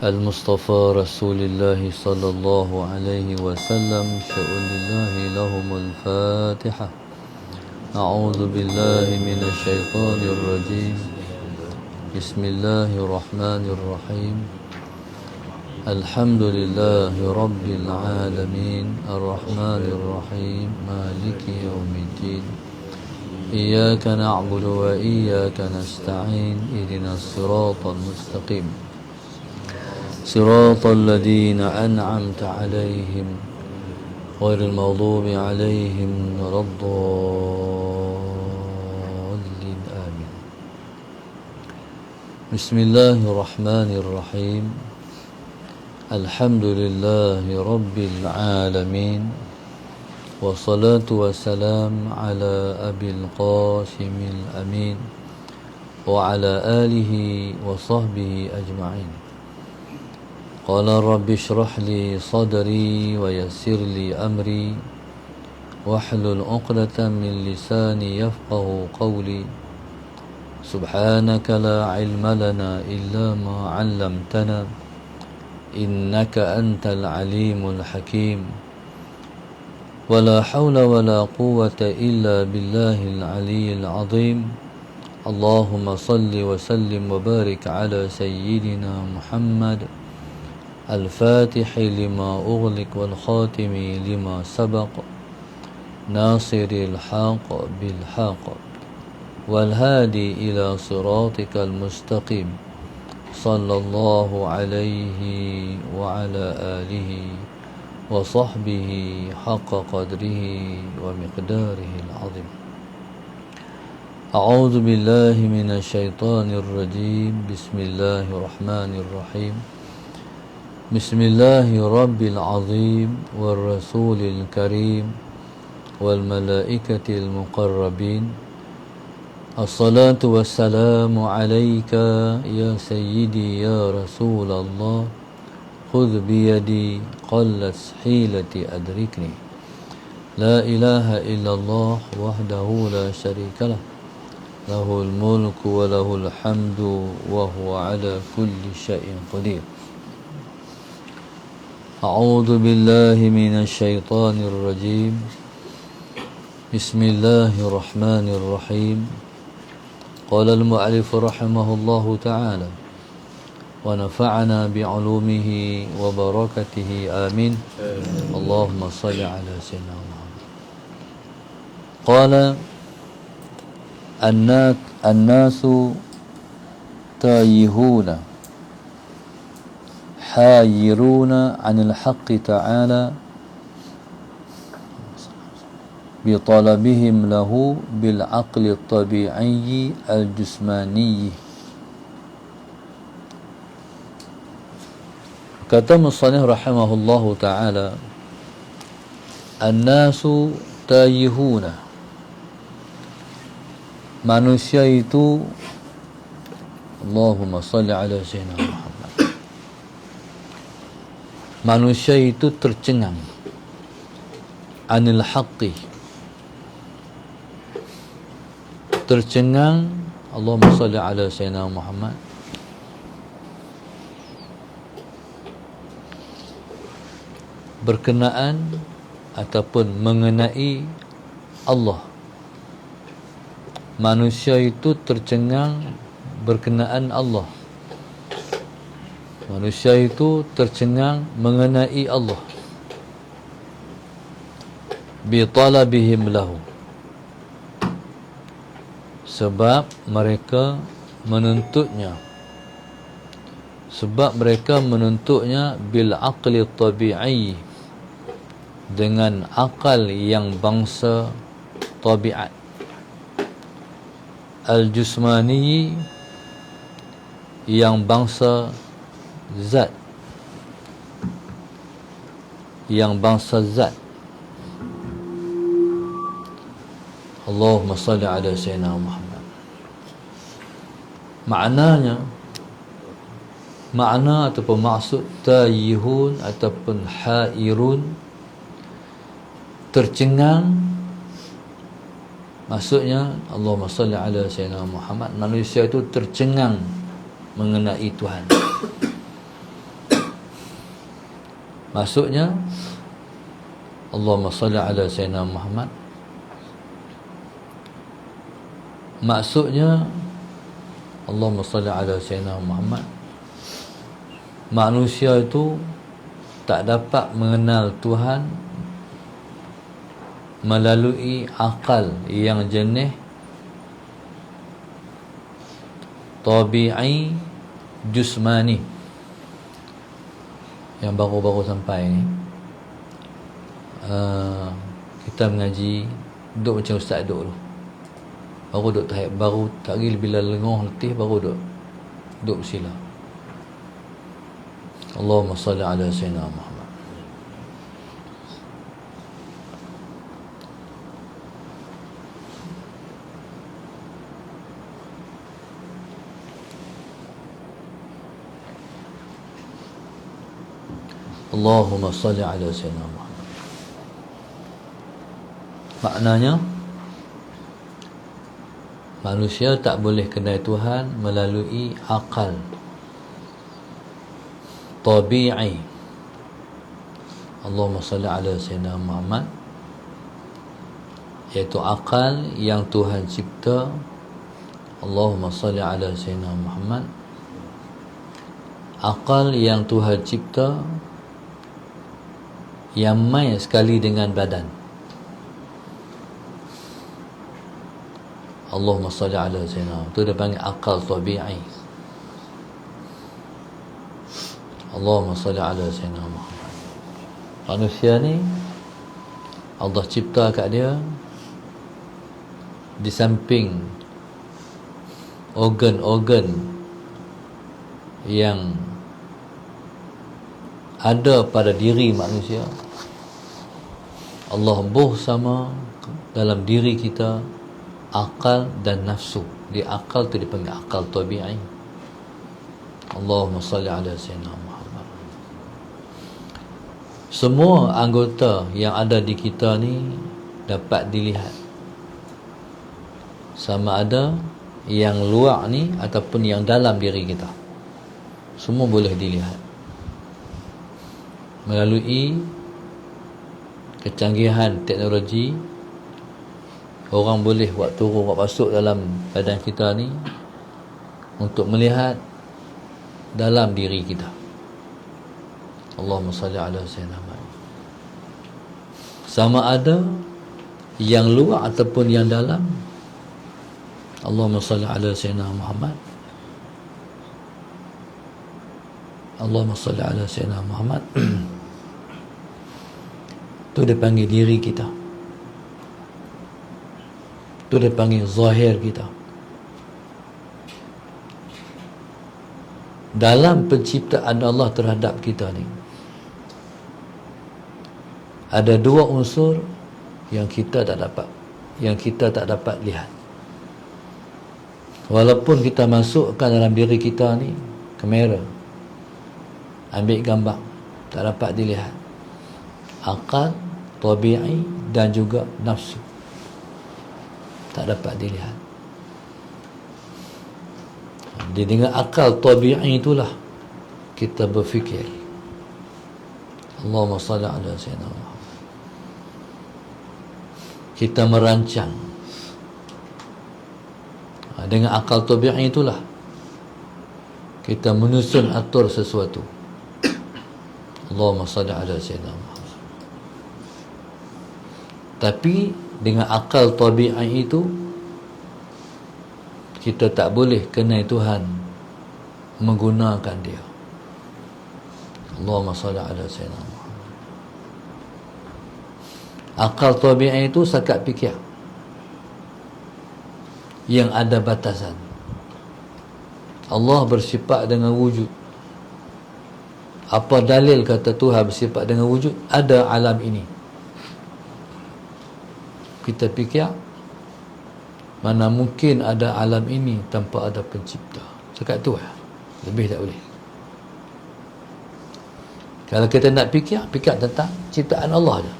المصطفى رسول الله صلى الله عليه وسلم شأن الله لهم الفاتحة. أعوذ بالله من الشيطان الرجيم. بسم الله الرحمن الرحيم. الحمد لله رب العالمين الرحمن الرحيم مالك يوم الدين. إياك نعبد وإياك نستعين اهدنا الصراط المستقيم صراط الذين أنعمت عليهم غير المغضوب عليهم ولا الضالين آمين. بسم الله الرحمن الرحيم. الحمد لله رب العالمين والصلاة والسلام على أبي القاسم الأمين وعلى آله وصحبه أجمعين. قال رب اشرح لي صدري ويسر لي أمري واحلل عقدة من لساني يفقه قولي. سبحانك لا علم لنا إلا ما علمتنا إنك أنت العليم الحكيم. ولا حول ولا قوة إلا بالله العلي العظيم. اللهم صل وسلم وبارك على سيدنا محمد الفاتح لما أغلق والخاتم لما سبق ناصر الحق بالحق والهادي إلى صراطك المستقيم صلى الله عليه وعلى آله وصحبه حق قدره ومقداره العظيم. أعوذ بالله من الشيطان الرجيم. بسم الله الرحمن الرحيم. بسم الله رب العظيم والرسول الكريم والملائكة المقربين. الصلاة والسلام عليك يا سيدي يا رسول الله. خذ بيدي قلت حيلتي أدركني. لا إله إلا الله وحده لا شريك له له الملك وله الحمد وهو على كل شيء قدير. أعوذ بالله من الشيطان الرجيم. بسم الله الرحمن الرحيم. قال المؤلف رحمه الله تعالى ونفعنا بعلومه وبركته آمين. اللهم صل على سيدنا محمد. قال الناس تايهون حايرون عن الحق تعالى بطلبهم له بالعقل الطبيعي الجسماني. Kata musannif rahimahullahu ta'ala, An-nasu tayihuna. Manusia itu, Allahumma salli ala sayyidina Muhammad. Manusia itu tercengang anil haqqi. Tercengang, Allahumma salli ala sayyidina Muhammad, berkenaan ataupun mengenai Allah. Manusia itu tercengang berkenaan Allah. Manusia itu tercengang mengenai Allah. Bi talabihim lahu. Sebab mereka menuntutnya. Sebab mereka menuntutnya bil aqli tabi'i, dengan akal yang bangsa tabiat. Al-jusmani, yang bangsa zat, yang bangsa zat. Allahumma salli ala sayyidina Muhammad. Makna ataupun maksud tayyihun ataupun hairun, tercengang, maksudnya Allahumma salli ala sayyidina Muhammad, manusia itu tercengang mengenai Tuhan. Maksudnya Allahumma salli ala Sayyidina Muhammad. Maksudnya Allahumma salli ala Sayyidina Muhammad, manusia itu tak dapat mengenal Tuhan melalui akal yang jernih, tabi'i, jusmani. Yang baru-baru sampai ni, kita mengaji, duduk macam ustaz duduk dulu, baru duduk tahiyat, baru tak lagi bila lengoh letih baru duduk bersila. Allahumma salli ala Sayyidina Muhammad. Allahumma salli ala Sayyidina Muhammad. Maknanya manusia tak boleh kenal Tuhan melalui akal tabi'i. Allahumma salli ala Sayyidina Muhammad, iaitu akal yang Tuhan cipta. Allahumma salli ala Sayyidina Muhammad, akal yang Tuhan cipta yang main sekali dengan badan. Allahumma salli ala Sayyidina, itu dia panggil akal tabi'i. Allahumma salli ala Sayyidina Muhammad. Manusia ni Allah cipta kat dia, di samping organ-organ yang ada pada diri manusia, Allah buh sama dalam diri kita akal dan nafsu. Di akal tu dipanggil akal tabi'i. Allahumma salli ala Sayyidina Muhammad. Semua anggota yang ada di kita ni dapat dilihat, sama ada yang luar ni ataupun yang dalam diri kita, semua boleh dilihat melalui kecanggihan teknologi. Orang boleh buat turun, buat masuk dalam badan kita ni untuk melihat dalam diri kita. Allahumma salli ala Sayyidina Muhammad. Sama ada yang luar ataupun yang dalam, Allahumma salli ala Sayyidina Muhammad. Allahumma salli ala Sayyidina Muhammad. Itu dia panggil diri kita, itu dia panggil zahir kita. Dalam penciptaan Allah terhadap kita ni ada dua unsur yang kita tak dapat lihat. Walaupun kita masukkan dalam diri kita ni kamera, ambil gambar, tak dapat dilihat. Akal tabi'i dan juga nafsu tak dapat dilihat. Dengan akal tabi'i itulah kita berfikir. Allahumma salli ala Sayyidina Muhammad. Kita merancang. Dengan akal tabi'i itulah kita menyusun, atur sesuatu. Allahumma salli ala Sayyidina Muhammad. Tapi dengan akal tabi'i itu kita tak boleh kenal Tuhan menggunakan dia. Allahumma salli ala Sayyidina Muhammad. Akal tabi'i itu sakat fikir yang ada batasan. Allah bersifat dengan wujud. Apa dalil kata Tuhan bersifat dengan wujud? Ada alam ini. Kita fikir, mana mungkin ada alam ini tanpa ada pencipta. Cakap tu lah, lebih tak boleh. Kalau kita nak fikir tentang ciptaan Allah je.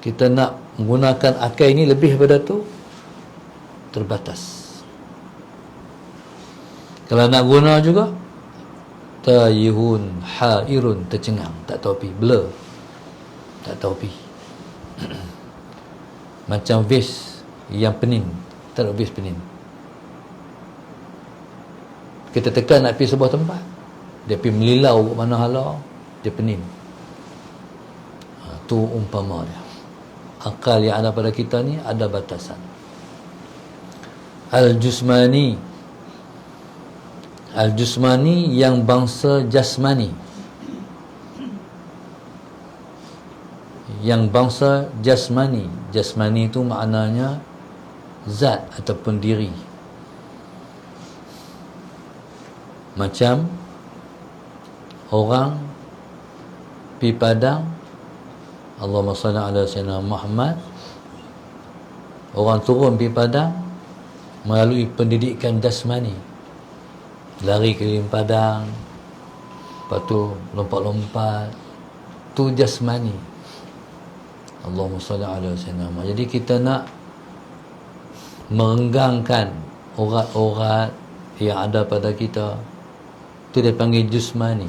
Kita nak menggunakan akal ini lebih daripada tu, terbatas. Kalau nak guna juga, Taihun, hairun, tercengang, tak tahu pi, blur, tak tahu pi. Macam ves yang pening, tak tahu ves pening. Kita tekan nak pergi sebuah tempat, dia pergi melilau ke mana hala, dia pening. Tu umpama dia. Akal yang ada pada kita ni ada batasan. Al-Jusmani, Al-Jusmani yang bangsa jasmani, yang bangsa jasmani. Jasmani itu maknanya zat ataupun diri. Macam orang pi padang, Allahumma salli ala sayyidina Muhammad, orang turun pi padang melalui pendidikan jasmani, lari keliling padang, lepas tu lompat-lompat, tu jasmani. Allahumma salli ala sayyidina Muhammad. Jadi kita nak merenggangkan urat-urat yang ada pada kita, tu dia panggil jusmani,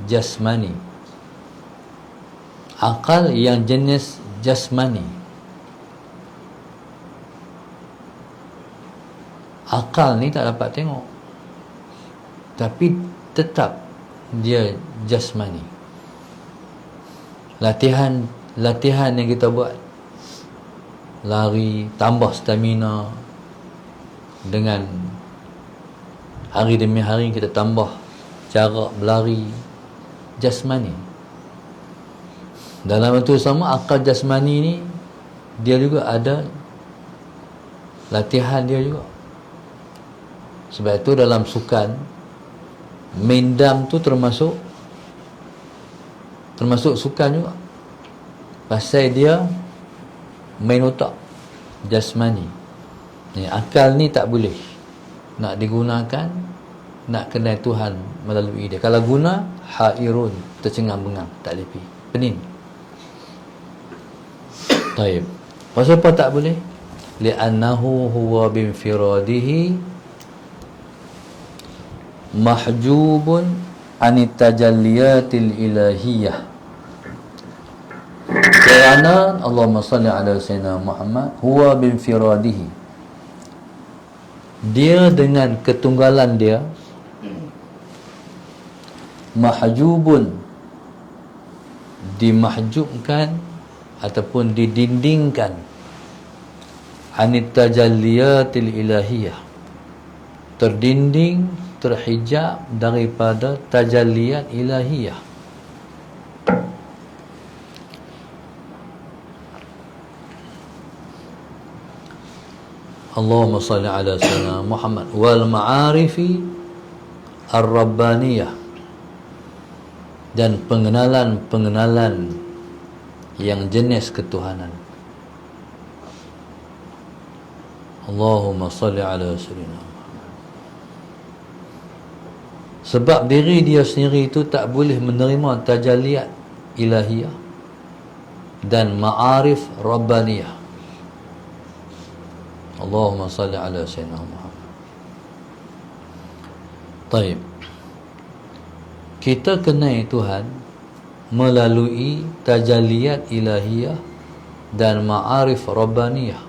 jasmani. Akal yang jenis jasmani. Akal ni tak dapat tengok, tapi tetap dia jasmani. Latihan yang kita buat, lari, tambah stamina, dengan hari demi hari kita tambah jarak berlari, jasmani. Dalam itu sama, akal jasmani ni dia juga ada latihan dia juga. Sebab itu dalam sukan, main dam tu termasuk sukan juga. Pasal dia main otak, jasmani. Ni, akal ni tak boleh nak digunakan, nak kenal Tuhan melalui dia. Kalau guna, hairun, tercengang-bengang, tak boleh pergi, pening. Taib. Pasal apa tak boleh? Li'annahu huwa binfiradihi mahjubun anit tajalliyatil ilahiyah. Kerana Allahumma salli ala sayyidina Muhammad, huwa binfiradihi, dia dengan ketunggalan dia, mahjubun, dimahjubkan ataupun didindingkan, anit tajalliyatil ilahiyah, terdinding, terhijab daripada tajalliyat ilahiyah. Allahumma salli ala sayyidina Muhammad wal ma'arifi ar-rabbaniyah, dan pengenalan-pengenalan yang jenis ketuhanan. Allahumma salli ala sayyidina Muhammad. Sebab diri dia sendiri itu tak boleh menerima tajalliyat ilahiyah dan ma'arif rabbaniyah. Allahumma salli ala sayyidina Muhammad. Taib. Kita kenal Tuhan melalui tajalliyat ilahiyah dan ma'arif rabbaniyah.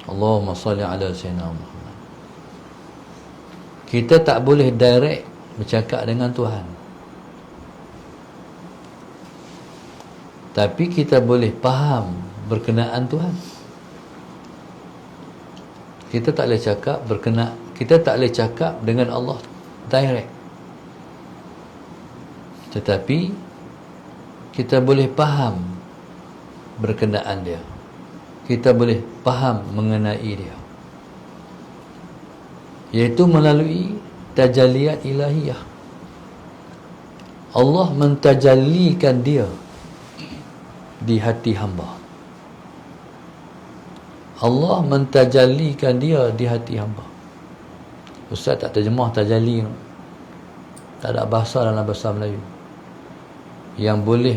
Allahumma salli ala sayyidina Muhammad. Kita tak boleh direct bercakap dengan Tuhan, tapi kita boleh faham berkenaan Tuhan. Kita tak boleh cakap kita tak boleh cakap dengan Allah direct, tetapi kita boleh faham berkenaan dia, kita boleh faham mengenai dia, iaitu melalui tajalliyat ilahiyah. Allah mentajallikan dia di hati hamba. Allah mentajallikan dia di hati hamba. Ustaz tak terjemah tajalli, tak ada bahasa dalam bahasa Melayu yang boleh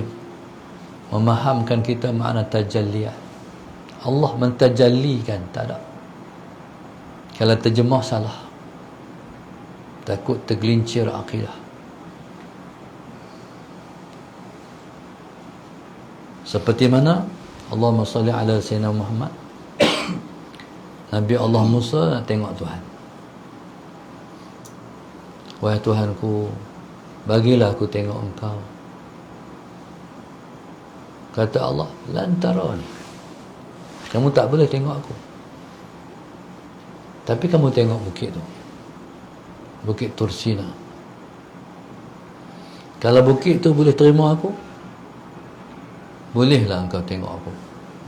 memahamkan kita makna tajalliyat. Allah mentajallikan, tak ada. Kalau terjemah salah. takut tergelincir akidah. Seperti mana Allahumma salli ala Sayyidina Muhammad, Nabi Allah Musa nak tengok Tuhan. Wahai Tuhanku, bagilah aku tengok engkau. Kata Allah, lantarani, kamu tak boleh tengok aku. Tapi kamu tengok bukit tu, Bukit Tursina. Kalau bukit tu boleh terima aku, bolehlah engkau tengok aku.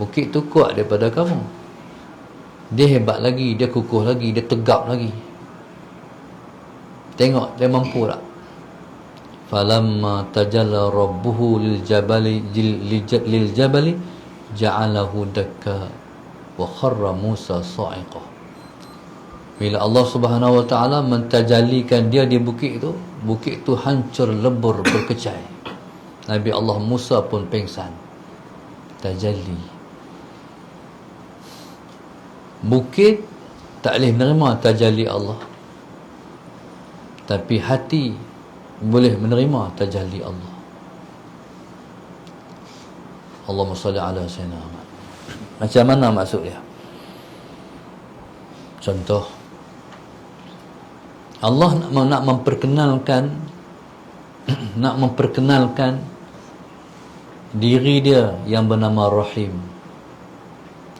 Bukit tu kuat daripada kamu. Dia hebat lagi, dia kukuh lagi, dia tegap lagi. Tengok dia mampu tak? Falamma tajalla rabbuhu lil jabali ja'alahu dakka wa kharra Musa sa'iqah. Bila Allah Subhanahu wa taala mentajallikan dia di bukit tu hancur lebur berkecai. Nabi Allah Musa pun pengsan. Tajalli. Bukit tak boleh menerima tajalli Allah, tapi hati boleh menerima tajalli Allah. Allahumma salli ala sayyidina Muhammad. Macam mana maksud dia? Contoh, Allah nak memperkenalkan diri dia yang bernama Rahim.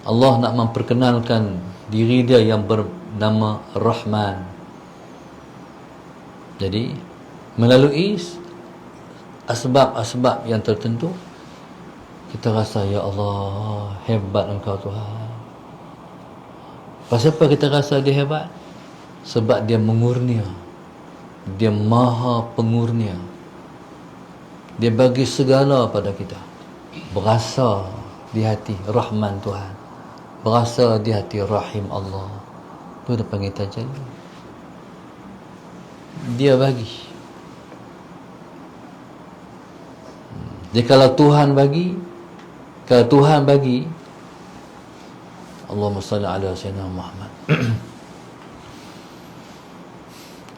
Allah nak memperkenalkan diri dia yang bernama Rahman. Jadi melalui asbab-asbab yang tertentu, kita rasa, ya Allah, hebat engkau Tuhan. Pasal apa kita rasa dia hebat? Sebab dia mengurnia, dia maha pengurnia. Dia bagi segala pada kita. Berasa di hati Rahman Tuhan, berasa di hati Rahim Allah. Itu dia panggil tajalli. Dia bagi. Jadi kalau Tuhan bagi, Allahumma salli ala Sayyidina Muhammad.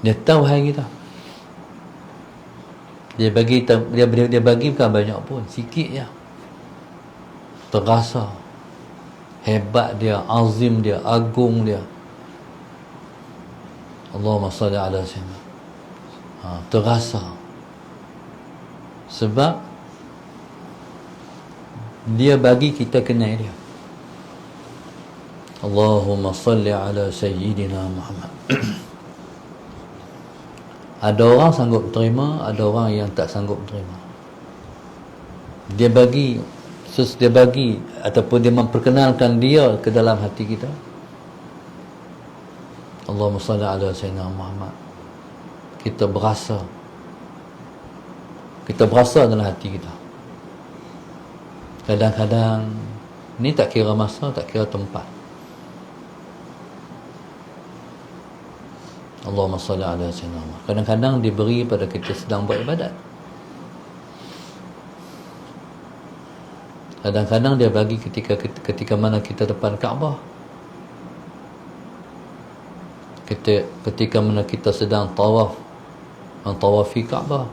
Dia tahu hal kita. Dia bagi bukan banyak pun, sikit je. Terasa hebat dia, azim dia, agung dia. Allahumma salli ala Sayyidina. Terasa. Sebab dia bagi kita kenal dia. Allahumma salli ala Sayyidina Muhammad. Ada orang sanggup terima, ada orang yang tak sanggup terima. Dia bagi ataupun dia memperkenalkan dia ke dalam hati kita. Allahumma salli ala Sayyidina Muhammad. Kita berasa dalam hati kita. Kadang-kadang ni tak kira masa, tak kira tempat. Allahumma salli ala Sayyidina Muhammad. Kadang-kadang diberi pada kita sedang buat ibadat. Kadang-kadang dia bagi ketika mana kita depan Kaabah. Ketika mana kita sedang tawaf, mentawafi Kaabah.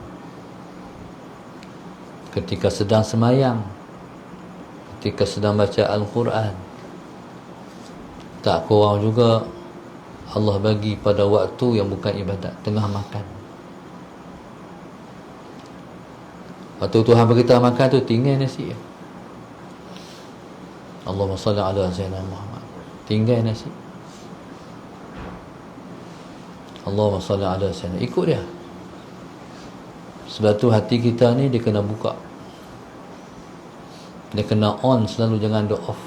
Ketika sedang semayang, ketika sedang baca Al-Quran. Tak kurang juga Allah bagi pada waktu yang bukan ibadat, tengah makan. Waktu Tuhan beritahu makan tu, tinggal nasi. Allahumma salli ala Sayyidina Muhammad. Tinggal nasi. Allahumma salli ala Sayyidina. Ikut dia. Sebab tu hati kita ni dia kena buka. Dia kena on selalu, jangan dia off.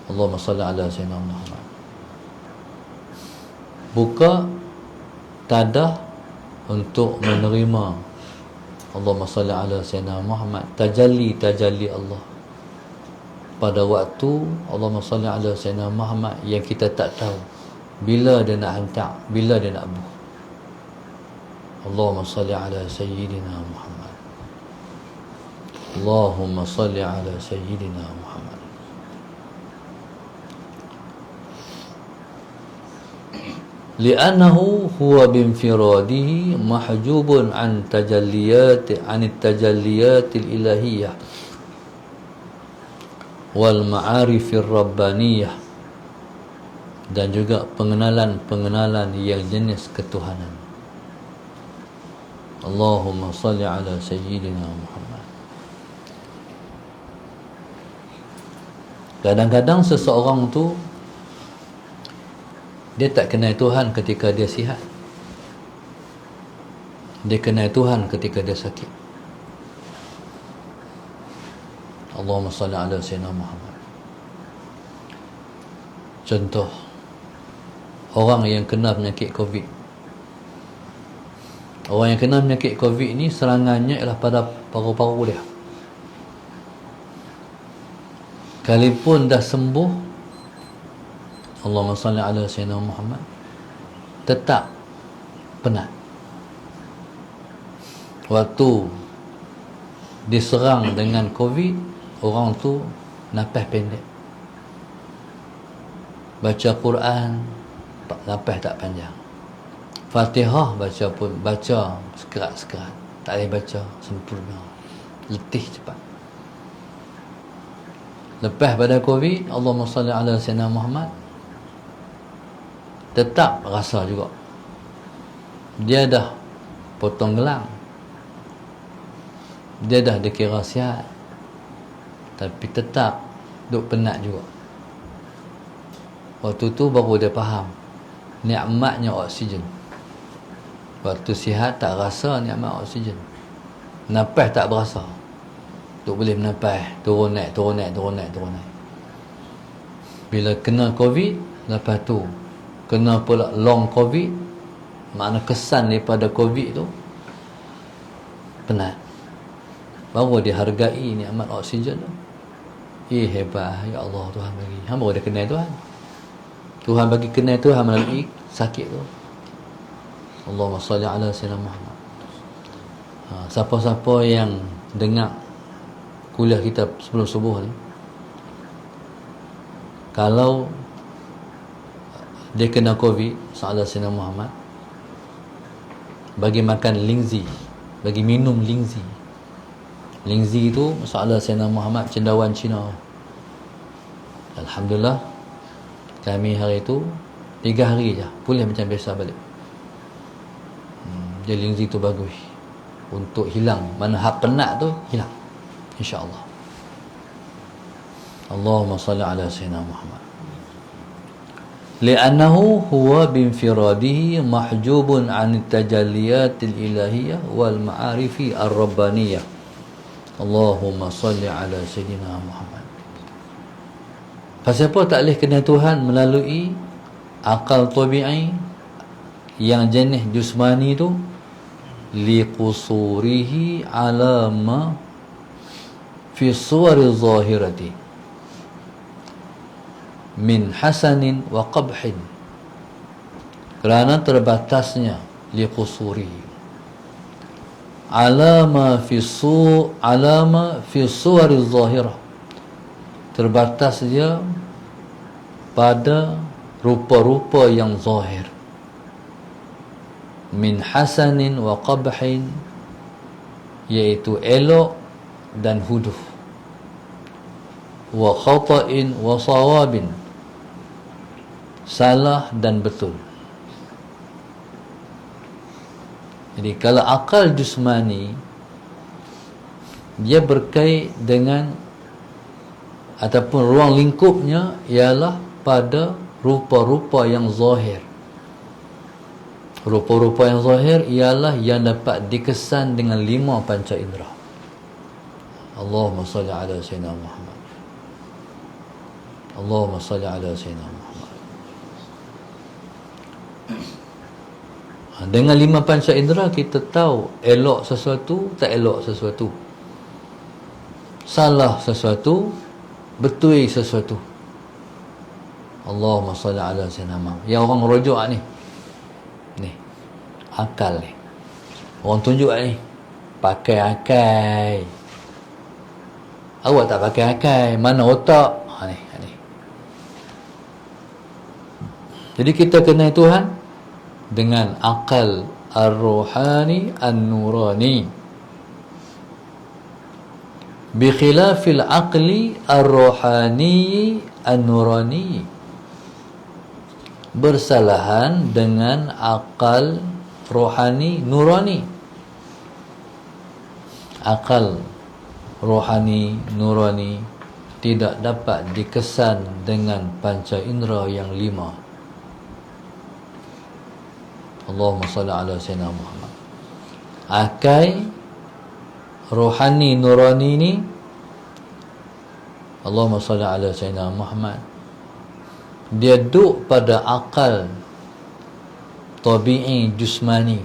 Allahumma salli ala Sayyidina Muhammad. Buka tadah untuk menerima. Allahumma salli ala Sayyidina Muhammad. Tajalli Allah. Pada waktu Allahumma salli ala Sayyidina Muhammad yang kita tak tahu bila dia nak hantar, bila dia nak buh. Allahumma salli ala Sayyidina Muhammad. Allahumma salli ala Sayyidina Muhammad. li'annahu huwa binfiradihi mahjubun an tajalliyatil ilahiyah wal ma'arifir rabbaniyah, dan juga pengenalan-pengenalan yang jenis ketuhanan. Allahumma salli ala sayyidina Muhammad. Kadang-kadang seseorang tu dia tak kenal Tuhan ketika dia sihat. Dia kenal Tuhan ketika dia sakit. Allahumma salli ala sayyidina Muhammad. Contoh, orang yang kena penyakit COVID. Orang yang kena penyakit COVID ni serangannya ialah pada paru-paru dia. Kalipun dah sembuh, Allahumma salli ala sayyidina Muhammad, tetap penat. Waktu diserang dengan COVID, orang tu nafas pendek. Baca Quran, nafas tak panjang. Fatihah baca sekerat-sekerat, tak boleh baca sempurna, letih cepat. Lepas pada COVID, Allahumma salli ala sayyidina Muhammad, tetap rasa juga dia dah potong gelang, dia dah dikira sihat, tapi tetap duk penat juga. Waktu tu baru dia faham nikmatnya oksigen. Waktu sihat tak rasa nikmat oksigen, nafas tak berasa, duk boleh menafas, turun naik. Bila kena COVID, lepas tu kena pula long COVID, makna kesan daripada COVID tu penat, baru dia hargai nikmat oksigen tu. Hebat, ya Allah, Tuhan bagi. Baru dia kenal Tuhan. Tuhan bagi kenal Tuhan melalui sakit tu. Allahumma salli ala sayyidina Muhammad. Siapa-siapa yang dengar kuliah kita sebelum subuh ni, kalau dia kena COVID, sallallahu alaihi wasallam Muhammad, bagi makan lingzi, bagi minum lingzi. Lingzi itu sallallahu alaihi wasallam Muhammad, cendawan Cina. Alhamdulillah, kami hari itu 3 hari je pulih macam biasa balik. Jadi lingzi tu bagus untuk hilang mana hak penat tu, hilang insya-Allah. Allahumma salli ala sayyidina Muhammad. Li'annahu huwa binfiradihi mahjubun 'an tajalliyatil ilahiyah wal ma'arifi ar-rabbaniyah. Allahumma salli ala sayyidina Muhammad. Pasal apa tak boleh kenal Tuhan melalui akal tabi'i yang jenis jusmani tu? Liqusurihi ala ma fi suwari zahirati min hasanin wa qabhin, kerana terbatasnya liqusurihi alama fi suwari zahirah, terbatas dia pada rupa-rupa yang zahir, min hasanin wa qabhin, iaitu elok dan huduh, wa khata'in wa sawabin, salah dan betul. Jadi kalau akal jusmani, dia berkait dengan ataupun ruang lingkupnya ialah pada rupa-rupa yang zahir. Rupa-rupa yang zahir ialah yang dapat dikesan dengan 5 panca indera. Allahumma salli ala sayyidina Muhammad. Allahumma salli ala sayyidina Muhammad. Dengan 5 panca indera kita tahu elok sesuatu, tak elok sesuatu, salah sesuatu, betul sesuatu. Allahumma salli ala sayyidina Muhammad. Yang orang rujuk ni akal ni, orang tunjuk ni pakai akal. Awak tak pakai akal, mana otak? Ni. Jadi kita kenal Tuhan dengan akal ar-ruhani an-nurani, bi khilafil aqli ar-ruhani an-nurani, bersalahan dengan akal rohani nurani. Akal rohani nurani tidak dapat dikesan dengan panca indera yang 5. Allahumma salli ala sayyidina Muhammad. Akal rohani nurani ni, Allahumma salli ala sayyidina Muhammad, dia duduk pada akal tabi'i jusmani,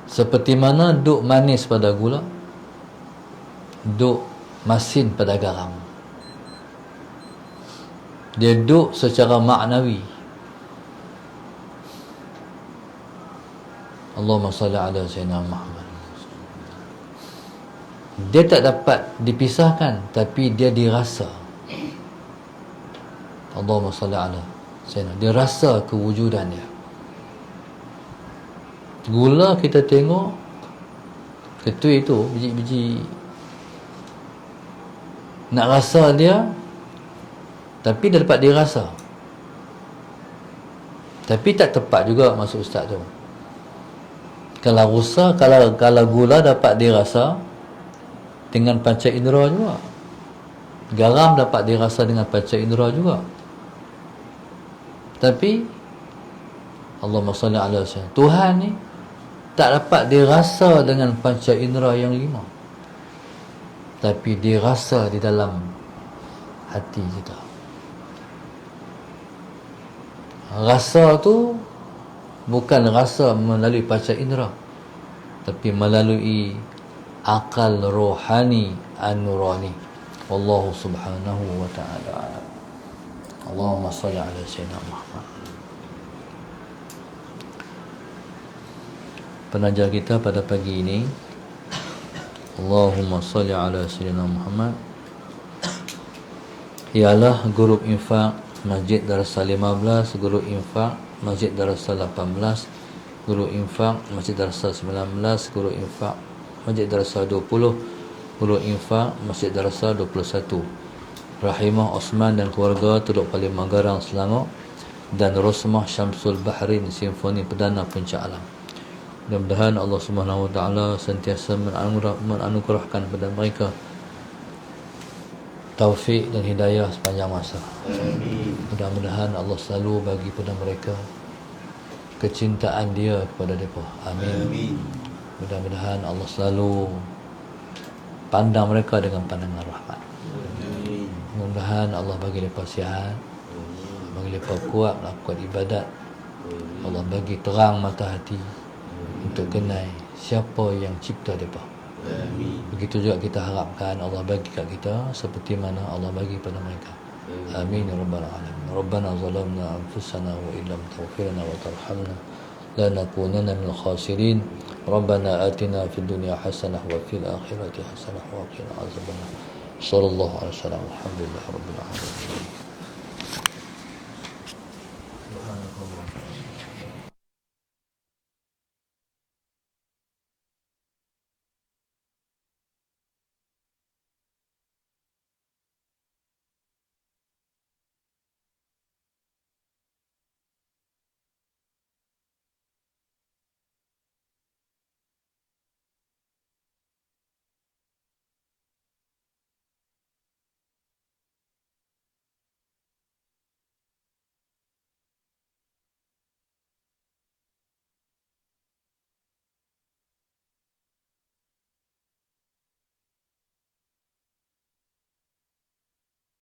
seperti mana duk manis pada gula, duk masin pada garam. Dia duk secara maknawi. Allahumma salli ala sayyidina Muhammad. Dia tak dapat dipisahkan, tapi dia dirasa. Allahumma salli ala sayyidina. Dia rasa kewujudan dia. Gula kita tengok ketui tu, biji-biji, nak rasa dia, tapi dia dapat dirasa. Tapi tak tepat juga maksud ustaz tu. Kalau rusa, kalau gula dapat dirasa dengan panca indera juga. Garam dapat dirasa dengan panca indera juga. Tapi Allahumma salli ala sayyidina, Tuhan ni tak dapat dirasa dengan panca indera yang 5, tapi dirasa di dalam hati kita. Rasa tu bukan rasa melalui panca indera, tapi melalui akal rohani an-nurani. Wallahu subhanahu wa ta'ala. Allahumma salli ala sayyidina Muhammad. Penajar kita pada pagi ini, Allahumma salli ala sayyidina Muhammad, ialah grup infak Masjid Darussalam 15, grup infak Masjid Darussalam 18, grup infak Masjid Darussalam 19, grup infak Masjid Darussalam 20, grup infak Masjid Darussalam 21. Rahimah Osman dan keluarga Teluk Paling Manggarang Selangor, dan Rosmah Syamsul Bahrain Simfoni Perdana Puncak Alam. Mudah-mudahan Allah Subhanahu wa taala sentiasa menganugerahkan kepada mereka taufik dan hidayah sepanjang masa. Amin. Mudah-mudahan Allah selalu bagi kepada mereka kecintaan dia kepada mereka. Amin. Amin. Mudah-mudahan Allah selalu pandang mereka dengan pandangan rahmat. Amin. Mudah-mudahan Allah bagi mereka sihat, bagi mereka kuat melakukan ibadat. Allah bagi terang mata hati untuk kenal siapa yang cipta mereka. Amin. Begitu juga kita harapkan Allah bagi kat kita seperti mana Allah bagi pada mereka. Amin ya rabbal alamin. Rabbana zalamna anfusana wa illam taghfir lana wa tarhamna lanakunanna minal khasirin. Rabbana atina fid dunya hasanah wa fil akhirati hasanah wa qina azabannar. Sallallahu alaihi wasallam. Alhamdulillah rabbil alamin. Subhanallah.